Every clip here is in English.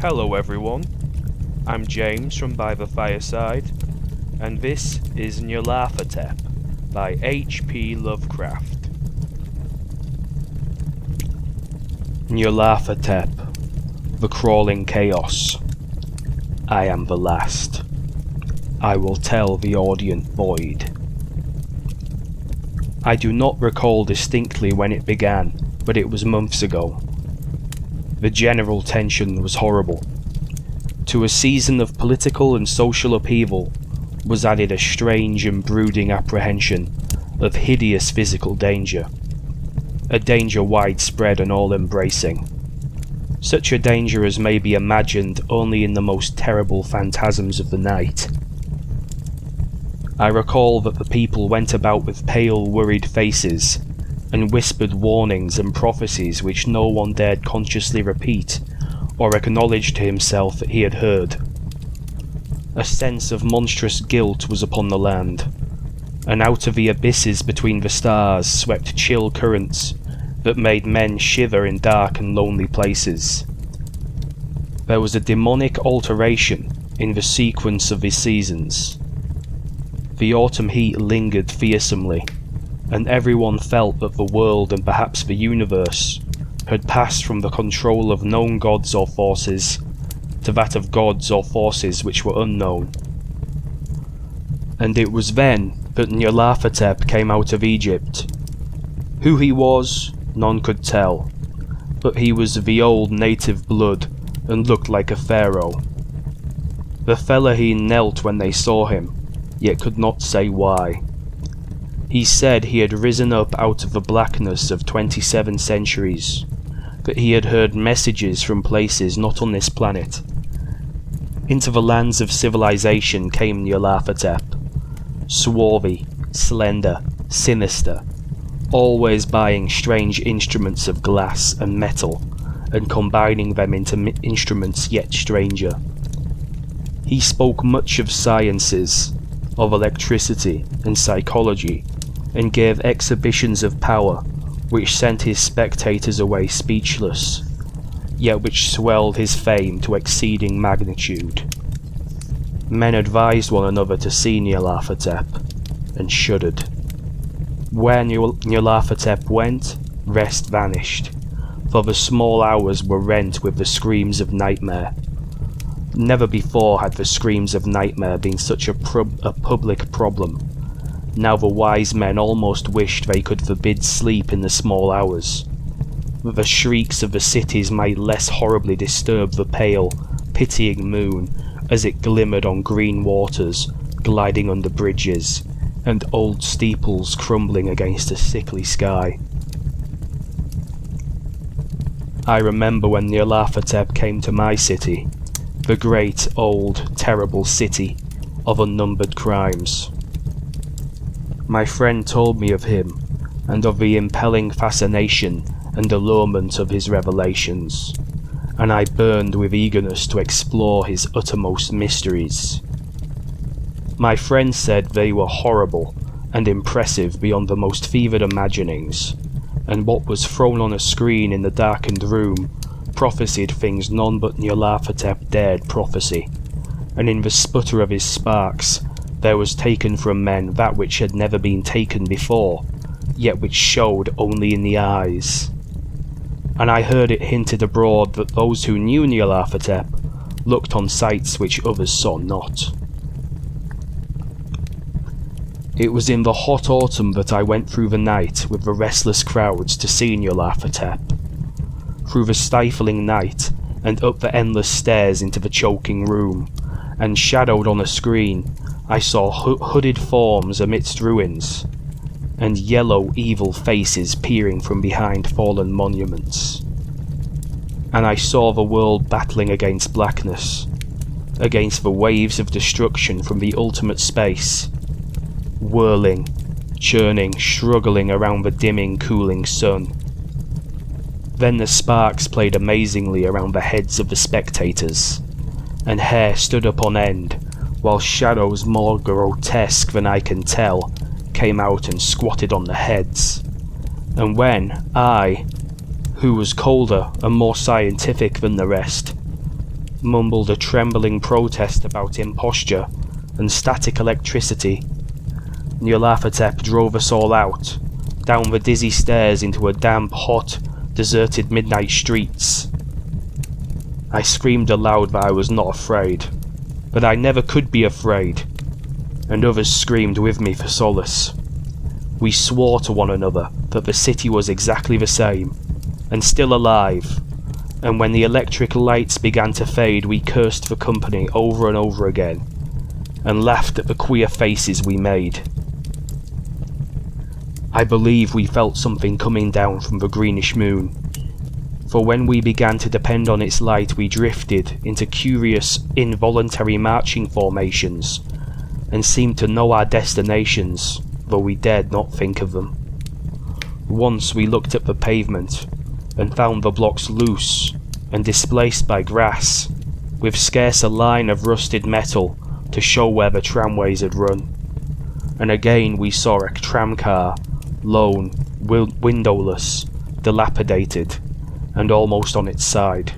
Hello everyone, I'm James from By The Fireside, and this is Nyarlathotep by H.P. Lovecraft. Nyarlathotep, the crawling chaos. I am the last. I will tell the audient void. I do not recall distinctly when it began, but it was months ago. The general tension was horrible. To a season of political and social upheaval was added a strange and brooding apprehension of hideous physical danger. A danger widespread and all-embracing. Such a danger as may be imagined only in the most terrible phantasms of the night. I recall that the people went about with pale, worried faces, and whispered warnings and prophecies which no one dared consciously repeat or acknowledge to himself that he had heard. A sense of monstrous guilt was upon the land, and out of the abysses between the stars swept chill currents that made men shiver in dark and lonely places. There was a demonic alteration in the sequence of the seasons. The autumn heat lingered fearsomely, and everyone felt that the world and perhaps the universe had passed from the control of known gods or forces to that of gods or forces which were unknown. And it was then that Nyarlathotep came out of Egypt. Who he was, none could tell, but he was of the old native blood and looked like a pharaoh. The Fellaheen knelt when they saw him, yet could not say why. He said he had risen up out of the blackness of 27 centuries, that he had heard messages from places not on this planet. Into the lands of civilization came Nyarlathotep, swarthy, slender, sinister, always buying strange instruments of glass and metal and combining them into instruments yet stranger. He spoke much of sciences, of electricity and psychology, and gave exhibitions of power which sent his spectators away speechless, yet which swelled his fame to exceeding magnitude. Men advised one another to see Nyarlathotep, and shuddered. Where Nyarlathotep went, rest vanished, for the small hours were rent with the screams of nightmare. Never before had the screams of nightmare been such a public problem. Now the wise men almost wished they could forbid sleep in the small hours, that the shrieks of the cities might less horribly disturb the pale, pitying moon as it glimmered on green waters gliding under bridges, and old steeples crumbling against a sickly sky. I remember when Nyarlathotep came to my city, the great, old, terrible city of unnumbered crimes. My friend told me of him, and of the impelling fascination and allurement of his revelations, and I burned with eagerness to explore his uttermost mysteries. My friend said they were horrible and impressive beyond the most fevered imaginings, and what was thrown on a screen in the darkened room prophesied things none but Nyarlathotep dared prophesy, and in the sputter of his sparks there was taken from men that which had never been taken before, yet which showed only in the eyes. And I heard it hinted abroad that those who knew Nyarlathotep looked on sights which others saw not. It was in the hot autumn that I went through the night with the restless crowds to see Nyarlathotep. Through the stifling night, and up the endless stairs into the choking room, and shadowed on a screen, I saw hooded forms amidst ruins, and yellow evil faces peering from behind fallen monuments. And I saw the world battling against blackness, against the waves of destruction from the ultimate space, whirling, churning, struggling around the dimming, cooling sun. Then the sparks played amazingly around the heads of the spectators, and hair stood up on end, while shadows more grotesque than I can tell came out and squatted on the heads. And when I, who was colder and more scientific than the rest, mumbled a trembling protest about imposture and static electricity. Nyarlathotep drove us all out, down the dizzy stairs into a damp, hot, deserted midnight streets. I screamed aloud that I was not afraid, that I never could be afraid, and others screamed with me for solace. We swore to one another that the city was exactly the same, and still alive, and when the electric lights began to fade we cursed the company over and over again, and laughed at the queer faces we made. I believe we felt something coming down from the greenish moon, for when we began to depend on its light we drifted into curious, involuntary marching formations, and seemed to know our destinations, though we dared not think of them. Once we looked at the pavement, and found the blocks loose and displaced by grass, with scarce a line of rusted metal to show where the tramways had run. And again we saw a tramcar, lone, windowless, dilapidated, and almost on its side.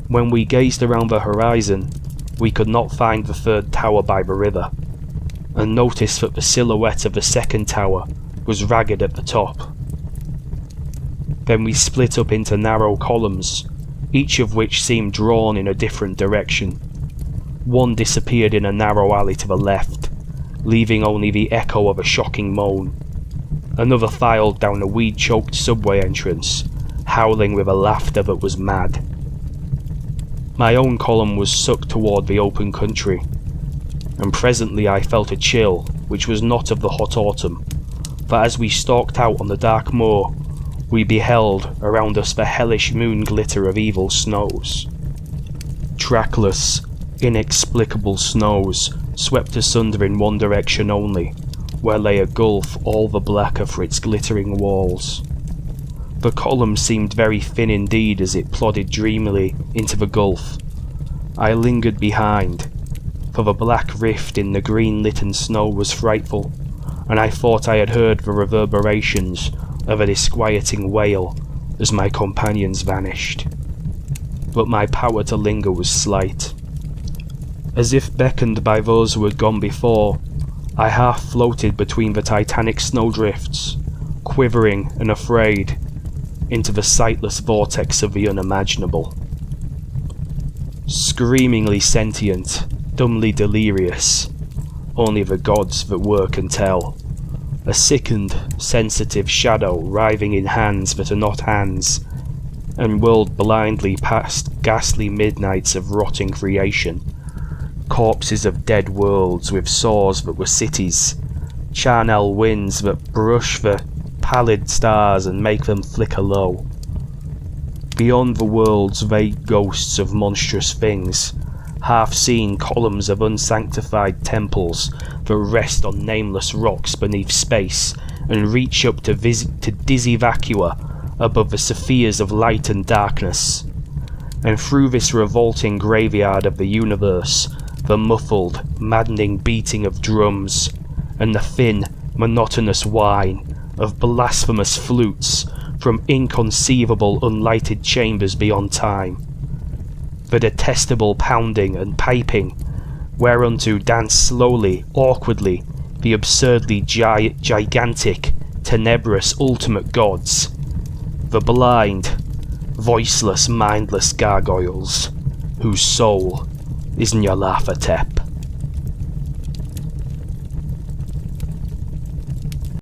When we gazed around the horizon, we could not find the third tower by the river, and noticed that the silhouette of the second tower was ragged at the top. Then we split up into narrow columns, each of which seemed drawn in a different direction. One disappeared in a narrow alley to the left, leaving only the echo of a shocking moan. Another filed down a weed-choked subway entrance, howling with a laughter that was mad. My own column was sucked toward the open country, and presently I felt a chill which was not of the hot autumn, for as we stalked out on the dark moor, we beheld around us the hellish moon glitter of evil snows. Trackless, inexplicable snows swept asunder in one direction only, where lay a gulf all the blacker for its glittering walls. The column seemed very thin indeed as it plodded dreamily into the gulf. I lingered behind, for the black rift in the green-litten snow was frightful, and I thought I had heard the reverberations of a disquieting wail as my companions vanished. But my power to linger was slight. As if beckoned by those who had gone before, I half floated between the titanic snowdrifts, quivering and afraid, into the sightless vortex of the unimaginable. Screamingly sentient, dumbly delirious, only the gods that work can tell. A sickened, sensitive shadow writhing in hands that are not hands, and whirled blindly past ghastly midnights of rotting creation. Corpses of dead worlds with sores that were cities, charnel winds that brush the pallid stars and make them flicker low. Beyond the worlds vague ghosts of monstrous things, half-seen columns of unsanctified temples that rest on nameless rocks beneath space and reach up to dizzy vacua above the spheres of light and darkness. And through this revolting graveyard of the universe, the muffled, maddening beating of drums, and the thin, monotonous whine of blasphemous flutes from inconceivable unlighted chambers beyond time. The detestable pounding and piping, whereunto dance slowly, awkwardly, the absurdly gigantic, tenebrous ultimate gods, the blind, voiceless, mindless gargoyles, whose soul is Nyarlathotep.